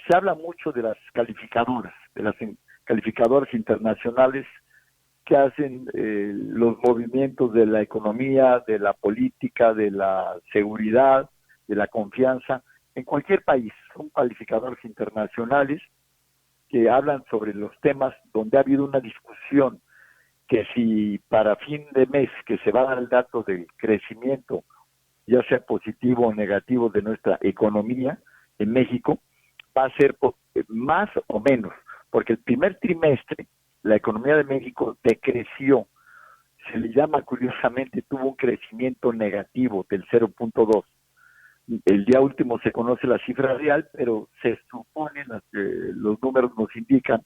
se habla mucho de las calificadoras internacionales que hacen los movimientos de la economía, de la política, de la seguridad, de la confianza, en cualquier país. Son calificadores internacionales que hablan sobre los temas donde ha habido una discusión que si para fin de mes que se va a dar el dato del crecimiento, ya sea positivo o negativo de nuestra economía en México, va a ser más o menos, porque el primer trimestre la economía de México decreció, se le llama curiosamente, tuvo un crecimiento negativo del 0.2. El día último se conoce la cifra real, pero se supone, los números nos indican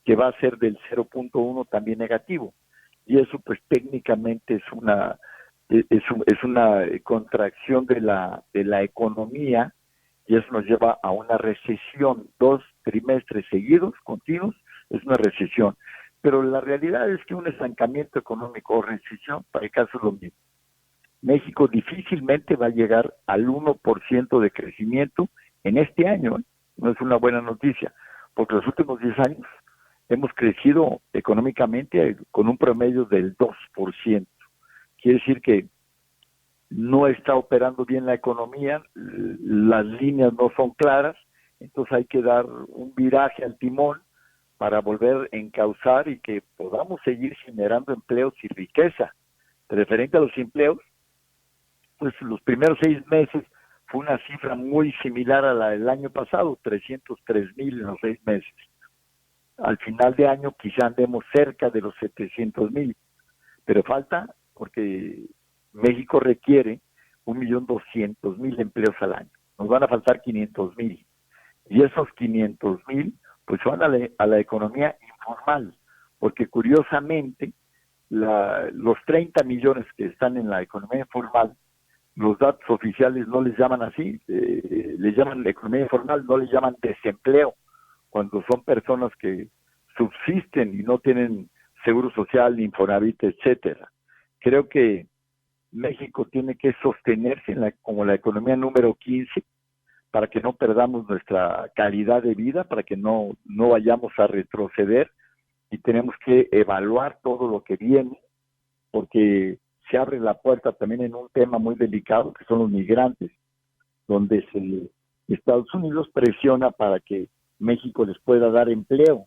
que va a ser del 0.1 también negativo. Y eso pues técnicamente es una contracción de la economía, y eso nos lleva a una recesión. 2 trimestres seguidos, continuos, es una recesión. Pero la realidad es que un estancamiento económico o recesión, para el caso es lo mismo. México difícilmente va a llegar al 1% de crecimiento en este año. No es una buena noticia, porque los últimos 10 años hemos crecido económicamente con un promedio del 2%. Quiere decir que no está operando bien la economía, las líneas no son claras, entonces hay que dar un viraje al timón para volver a encauzar y que podamos seguir generando empleos y riqueza. Referente a los empleos, pues los primeros 6 meses fue una cifra muy similar a la del año pasado, 303,000 en los 6 meses. Al final de año quizá andemos cerca de los 700,000, pero falta porque México requiere 1,200,000 empleos al año. Nos van a faltar 500,000. Y esos 500,000 pues van a la economía informal, porque curiosamente los 30 millones que están en la economía informal, los datos oficiales no les llaman así, les llaman la economía informal, no les llaman desempleo, cuando son personas que subsisten y no tienen seguro social, ni Infonavit, etcétera. Creo que México tiene que sostenerse como la economía número 15 para que no perdamos nuestra calidad de vida, para que no vayamos a retroceder, y tenemos que evaluar todo lo que viene, porque se abre la puerta también en un tema muy delicado, que son los migrantes, donde Estados Unidos presiona para que México les pueda dar empleo,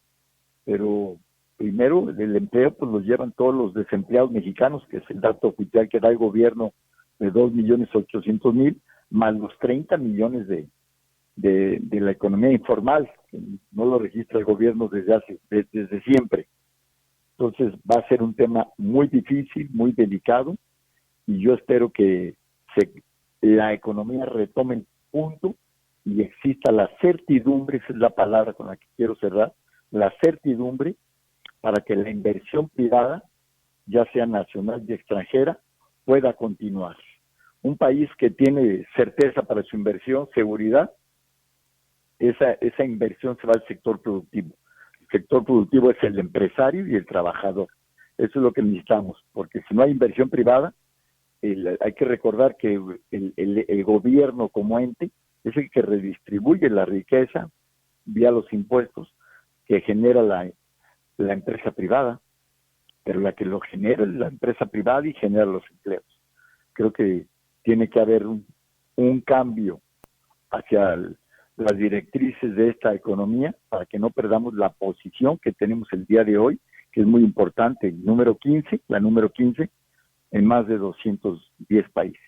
pero primero el empleo pues los llevan todos los desempleados mexicanos, que es el dato oficial que da el gobierno de 2,800,000, más los 30 millones de la economía informal, que no lo registra el gobierno desde siempre. Entonces va a ser un tema muy difícil, muy delicado, y yo espero que la economía retome el punto y exista la certidumbre, esa es la palabra con la que quiero cerrar, la certidumbre para que la inversión privada, ya sea nacional y extranjera, pueda continuar. Un país que tiene certeza para su inversión, seguridad, esa inversión se va al sector productivo. El sector productivo es el empresario y el trabajador. Eso es lo que necesitamos, porque si no hay inversión privada, hay que recordar que el gobierno como ente es el que redistribuye la riqueza vía los impuestos que genera la empresa privada, pero la que lo genera es la empresa privada y genera los empleos. Creo que tiene que haber un cambio hacia las directrices de esta economía para que no perdamos la posición que tenemos el día de hoy, que es muy importante, la número 15 en más de 210 países.